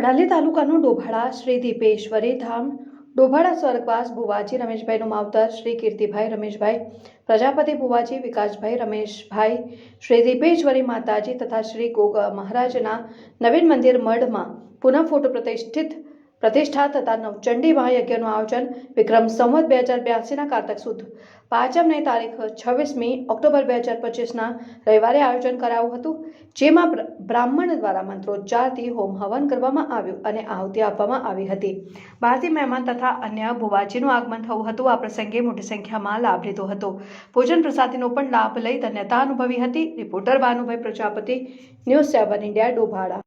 વડાલી તાલુકાનું ડોભાડા શ્રી દીપેશ્વરી ધામ ડોભાડા સ્વર્ગવાસ ભુવાજી રમેશભાઈનું માવતર શ્રી કીર્તિભાઈ રમેશભાઈ પ્રજાપતિ ભુવાજી વિકાસભાઈ રમેશભાઈ શ્રી દીપેશ્વરી માતાજી તથા શ્રી ગોગા મહારાજના નવીન મંદિર મઢમાં પુનઃ ફોટો પ્રતિષ્ઠા તથા નવચંડી મહાયજ્ઞનું આયોજન વિક્રમ સંવત 2082ના કારતક સુદ પાંચમની તારીખ 26મી ઓક્ટોબર 2025ના રવિવારે આયોજન કરાયું હતું, જેમાં બ્રાહ્મણ દ્વારા મંત્રોચ્ચારથી હોમ હવન કરવામાં આવ્યું અને આહુતિ આપવામાં આવી હતી. બહારથી મહેમાન તથા અન્ય ભુવાજીનું આગમન થયું હતું. આ પ્રસંગે મોટી સંખ્યામાં લાભ લીધો હતો. ભોજન પ્રસાદીનો પણ લાભ લઈ ધન્યતા અનુભવી હતી. Reporter Bhanubhai Prajapati, news 7 India, ડોભાડા.